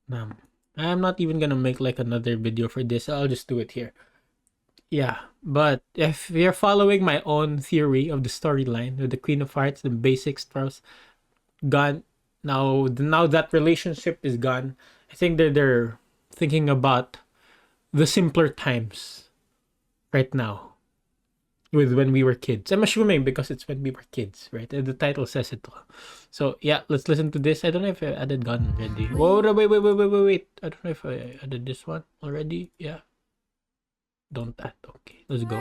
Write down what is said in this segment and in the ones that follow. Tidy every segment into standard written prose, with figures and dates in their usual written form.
I'm not even gonna make like another video for this. I'll just do it here. Yeah, but if you're following my own theory of the storyline with the Queen of Hearts, the basic stuff's gone. Now that relationship is gone. I think they're thinking about the simpler times right now with when we were kids. I'm assuming because it's when we were kids, right? And the title says it all. So yeah, let's listen to this. I don't know if I added Gun already. Whoa, no, wait. I don't know if I added this one already. Yeah. Don't add. Okay, let's go.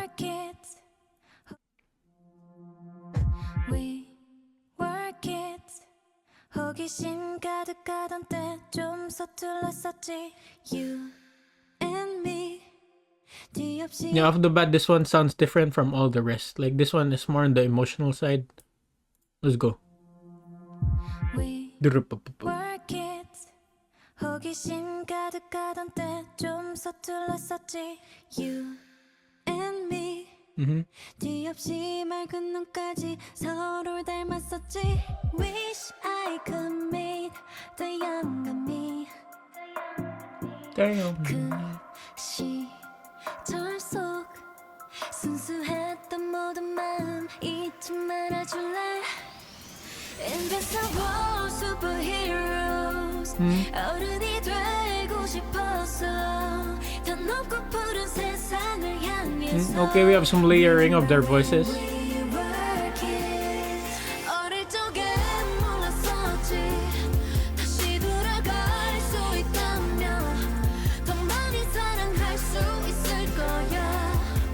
We were kids. 호기심 가득하던 때 좀 서툴렀었지. You and me. Yeah, off the bat, this one sounds different from all the rest. Like this one is more on the emotional side. Let's go. We were kids. 호기심 가득하던 때 좀 서툴렀었지. You and me. 뒤 없이 맑은 눈까지 서로를 닮았었지. Wish I could meet the younger me. Damn. 그 시절 속 순수했던 모든 마음 잊지 말아줄래. Invincible superheroes. 어른이 되고 싶었어. 더 높고 푸른 세상을 향해서. Okay, we have some layering of their voices. We were kids. 어릴 적엔 몰랐었지. 다시 돌아갈 수 있다면 더 많이 사랑할 수 있을 거야.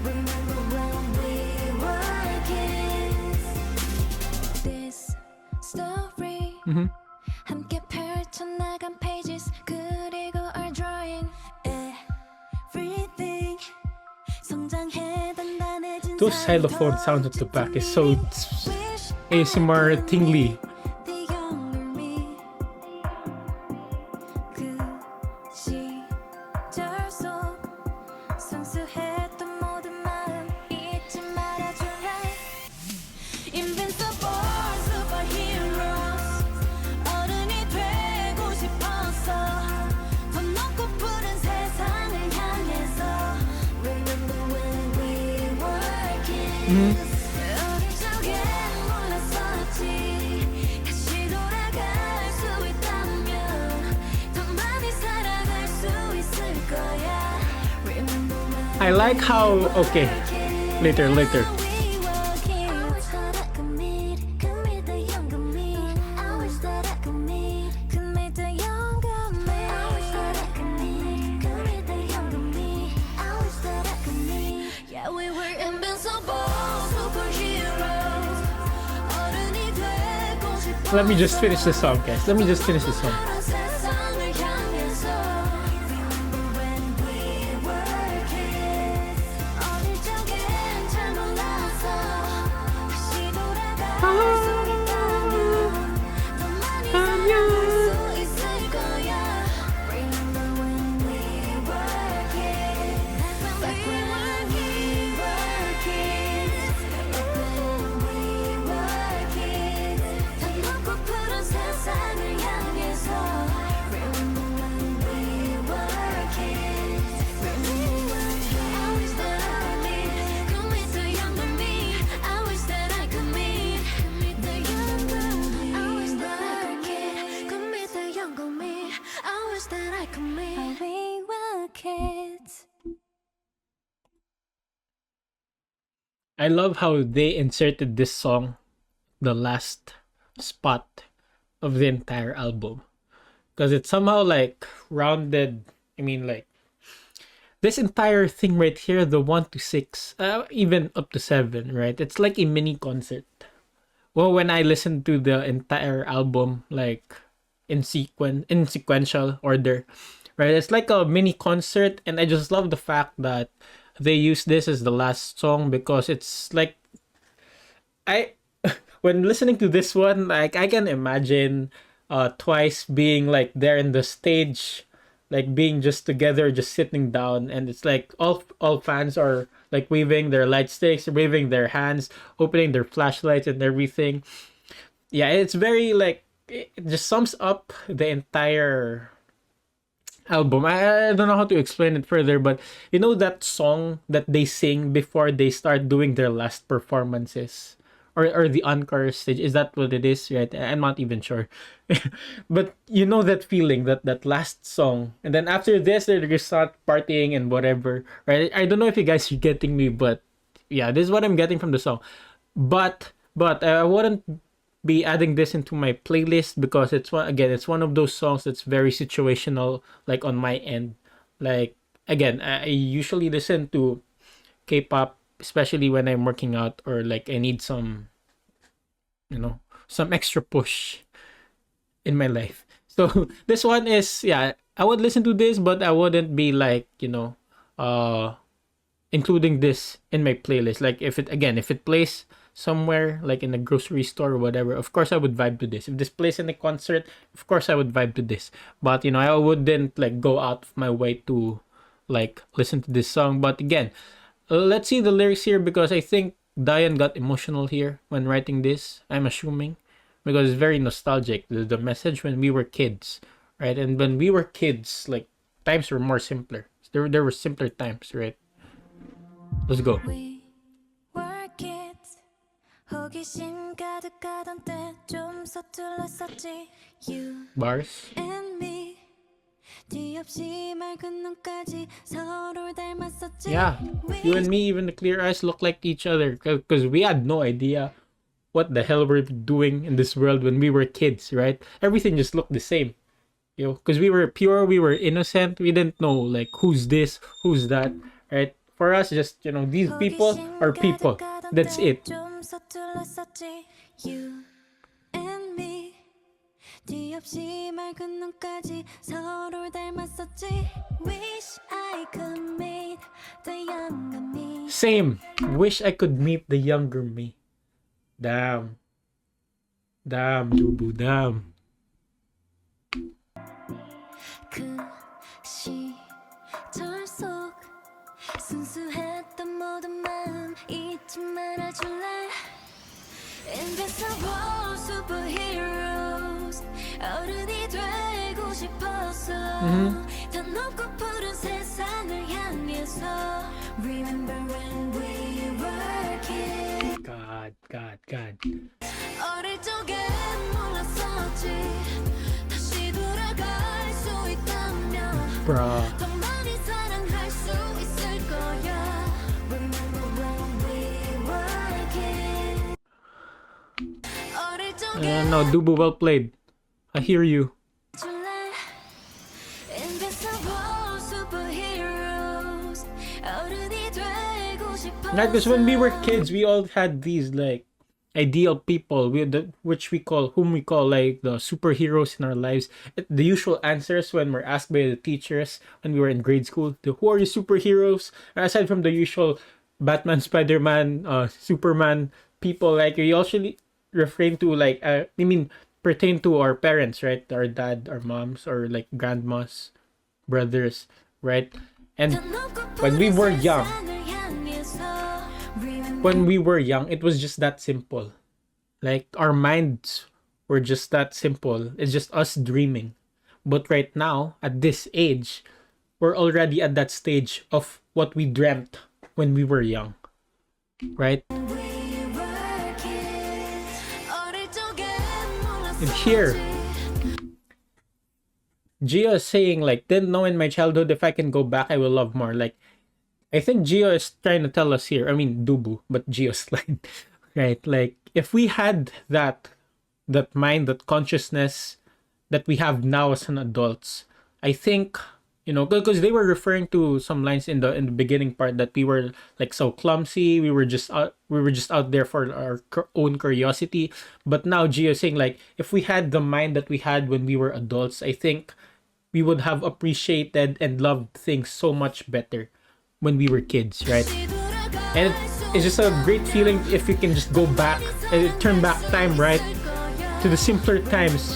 Remember when we were kids. This story. 함께 펼쳐나간 pages 그리고 our drawing everything 성장해 단단해진 Those xylophone sounds at the back is so ASMR tingly. The younger me 그 시절 속 순수했던 모든 마음 잊지 말아줄래. Invincible superheroes. 어른이 되고 싶었어. 더 높고 푸른 세상을 향해서. Remember when we were kids. 어릴 적엔 몰랐었지. 다시 돌아갈 수 있다면 더 많이 살아갈 수 있을 거야. Remember when I like how okay. Later. we were kids. I wish that I could meet the younger me. I wish that I could meet the younger me. I wish that I could meet the younger me. I wish that I could meet. Yeah, we were invincible superheroes. 어른이 되고 싶어. Let me just finish the song, guys. Let me just finish the song. 푸른 세상을 향해서. Remember when we were kids. 어릴 적엔 잘 몰라서 다시 돌아갈 수 있다면 더 많이 사랑할 수 있을 거야. Remember when we were kids. Back when we were kids. Back when we were kids. 더 높고 푸른 세상을 향해서. Remember when we were kids. Remember when I wish that I could meet the younger me. I wish that I could meet the younger me. I wish that I could meet the younger me. I wish that I could meet. We were kids. I love how they inserted this song, the last spot of the entire album, because it's somehow like rounded. I mean, like this entire thing right here, the 1 to 6, even up to 7, right? It's like a mini concert. Well, when I listen to the entire album, like in sequential order, right? It's like a mini concert, and I just love the fact that they use this as the last song because it's like I when listening to this one, like I can imagine Twice being like there in the stage, like being just together, just sitting down, and it's like all fans are like waving their light sticks, waving their hands, opening their flashlights and everything. Yeah, it's very like it just sums up the entire album. I don't know how to explain it further, but you know that song that they sing before they start doing their last performances, or the encore stage. Is that what it is? Right? I'm not even sure, but you know that feeling, that last song, and then after this they're just start partying and whatever. Right? I don't know if you guys are getting me, but yeah, this is what I'm getting from the song. But I wouldn't be adding this into my playlist because it's one of those songs that's very situational, like on my end. Like, again, I usually listen to K-pop, especially when I'm working out or like I need some, some extra push in my life. So this one is, yeah, I would listen to this, but I wouldn't be like, including this in my playlist. Like, if it plays somewhere like in a grocery store or whatever, of course I would vibe to this. If this plays in a concert, of course I would vibe to this. But I wouldn't like go out of my way to like listen to this song. But again, let's see the lyrics here, because I think Diane got emotional here when writing this, I'm assuming, because it's very nostalgic. The message when we were kids, right? And when we were kids, like, times were more simpler. There were simpler times, right? Let's go. We were kids. 호기심 가득하던 때 좀 서툴렀었지. You Bars. and me. 뒤 없이 맑은 눈까지 서로를 닮았었지. Yeah, you and me, even the clear eyes, look like each other, because we had no idea what the hell we're doing in this world when we were kids, right? Everything just looked the same, because we were pure, we were innocent, we didn't know like who's this, who's that, right? For us, just these people are people. That's it. 좀 서툴렀었지. You and me. 뒤 없이 맑은 눈까지 서로를 닮았었지. Wish I could meet the younger me. Same. Wish I could meet the younger me. Damn, Dubu, damn. 그 시절 속 순수했던 모든 마음 잊지 말아줄래. Invincible superheroes 어른이 되고 싶었어. 더 높고 푸른 세상을 향해서. Remember when we were kids. God. 어릴 적엔 몰랐었지. 다시 돌아갈 수 있다면 Bruh. 더 많이 사랑할 수 있을 거야. Remember when we were kids. 어릴 적엔 No, Dubu, well played. I hear you. 줄래. Invincible superheroes 어른이 되고 싶었어. Right, because when we were kids, we all had these like ideal people, whom we call like the superheroes in our lives. The usual answers when we're asked by the teachers when we were in grade school, who are your superheroes? Aside from the usual Batman, Spider-Man, Superman people, like we usually refrain to like pertain to our parents, right? Our dad, our moms, or like grandmas, brothers, right? And when we were young, it was just that simple. Like, our minds were just that simple. It's just us dreaming. But right now, at this age, we're already at that stage of what we dreamt when we were young. Right? And here, Gio is saying, like, didn't know in my childhood, if I can go back, I will love more. Like, I think Gio is trying to tell us here, Dubu, but Gio's line, right? Like, if we had that mind, that consciousness that we have now as an adults, I think, because they were referring to some lines in the beginning part that we were like so clumsy, we were just out there for our own curiosity. But now Gio is saying, like, if we had the mind that we had when we were adults, I think we would have appreciated and loved things so much better when we were kids, right? And it's just a great feeling if you can just go back and turn back time, right, to the simpler times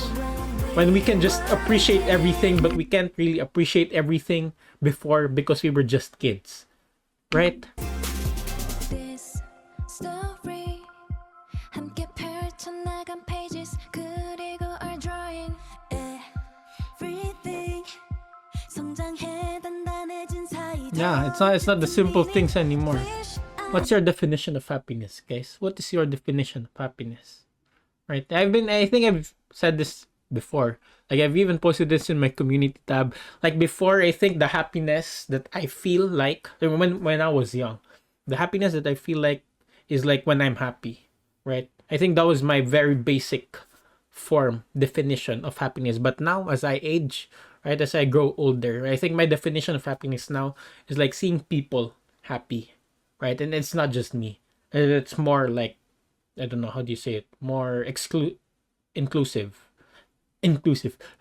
when we can just appreciate everything, but we can't really appreciate everything before because we were just kids, right? This story 함께 펼쳐나간 pages 그리고 our drawing everything 성장해 단단해진 사이다. Yeah, it's not the simple things anymore. What's your definition of happiness, guys? What is your definition of happiness? Right? I think I've said this before. Like I've even posted this in my community tab. Like before, I think the happiness that I feel like when I was young, the happiness that I feel like is like when I'm happy, right? I think that was my very basic form definition of happiness. But now as I age, right, as I grow older, I think my definition of happiness now is like seeing people happy, right? And it's not just me. It's more like, I don't know, how do you say it? More inclusive.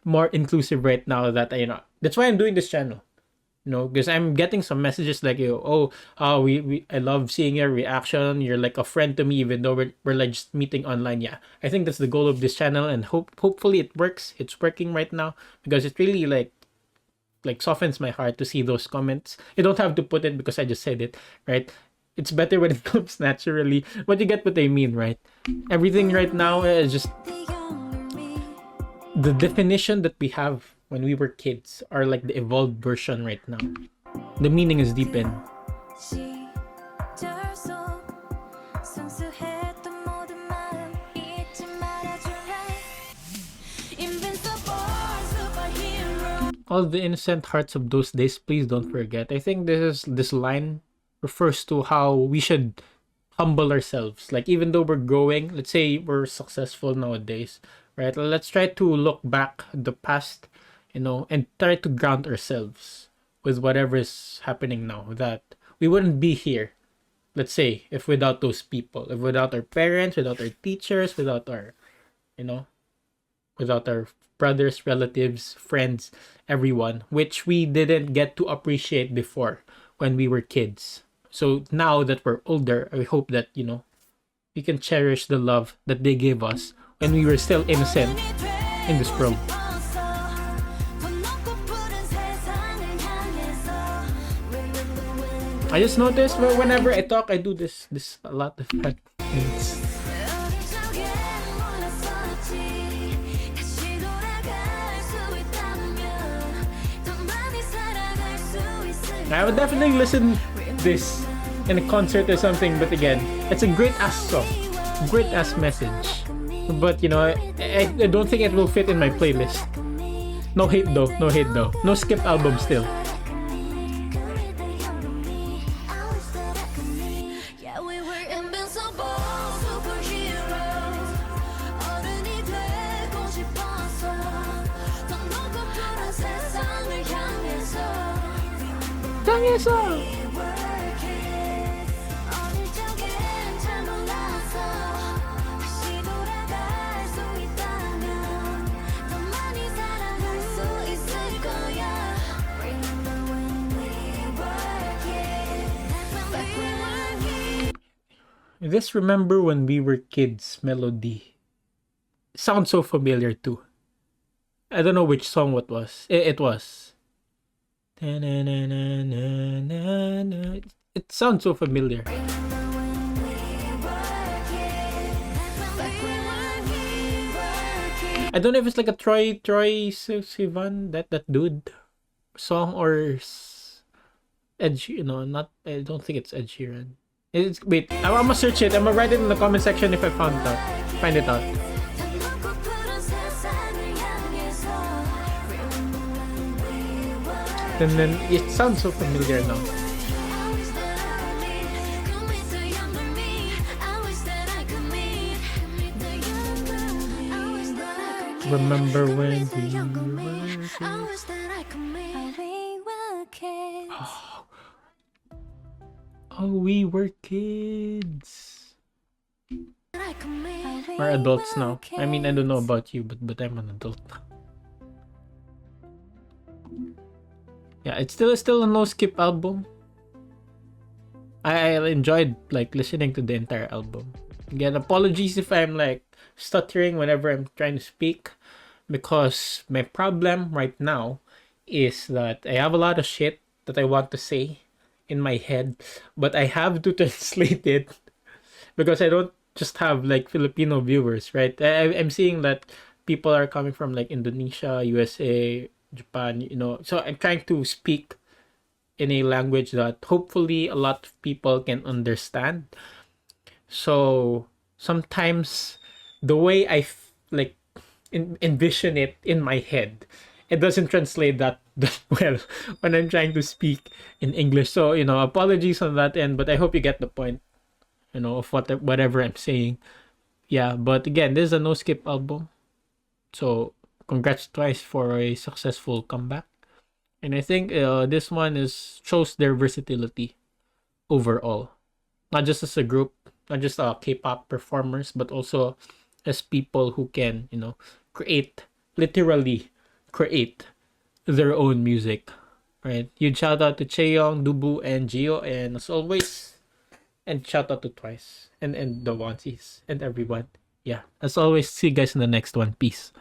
More inclusive right now that that's why I'm doing this channel. Because I'm getting some messages like, I love seeing your reaction. You're like a friend to me, even though we're like just meeting online. Yeah, I think that's the goal of this channel, and hopefully it works. It's working right now because it really like softens my heart to see those comments. You don't have to put it because I just said it, right? It's better when it comes naturally, but you get what I mean, right? Everything right now is just the definition that we have when we were kids are like the evolved version right now. The meaning is deepened. All the innocent hearts of those days, please don't forget. I think this line refers to how we should humble ourselves. Like even though we're growing, let's say we're successful nowadays, right? Let's try to look back at the past, and try to ground ourselves with whatever is happening now. That we wouldn't be here, let's say, if without those people, if without our parents, without our teachers, without our, without our brothers, relatives, friends, everyone, which we didn't get to appreciate before when we were kids. So now that we're older, I hope that, we can cherish the love that they gave us when we were still innocent in this world. I just noticed whenever I talk, I do this a lot of things. I would definitely listen this in a concert or something, but again, it's a great ass song, great ass message. But I don't think it will fit in my playlist. No hate though, no skip album still. This Remember When We Were Kids melody sounds so familiar too. I don't know which song it was. It was. It sounds so familiar. I don't know if it's like a Troye Sivan, that dude song, or Ed Sheeran. Not. I don't think it's Ed Sheeran. Wait, I'm gonna search it. I'm gonna write it in the comment section if I find it out. And then it sounds so familiar now. Remember when we were kids? Oh, we were kids. We're adults now. I mean, I don't know about you, but I'm an adult now. Yeah, it's still a no skip album. I enjoyed like listening to the entire album. Again, apologies if I'm like stuttering whenever I'm trying to speak, because my problem right now is that I have a lot of shit that I want to say in my head, but I have to translate it because I don't just have like Filipino viewers, right? I'm seeing that people are coming from like Indonesia, USA, Japan, you know. So I'm trying to speak in a language that hopefully a lot of people can understand. So sometimes the way like envision it in my head, it doesn't translate that well when I'm trying to speak in English. So you know, apologies on that end, but I hope you get the point. You know, of whatever I'm saying. Yeah, but again, this is a no skip album. So congrats twice for a successful comeback. And I think this one is shows their versatility overall, not just as a group, not just K-pop performers, but also as people who can, you know, literally create their own music. Right? Huge shout out to Chaeyoung, Dubu, and Gio, and as always, and shout out to Twice and the Onesies and everyone. Yeah, as always, see you guys in the next one. Peace.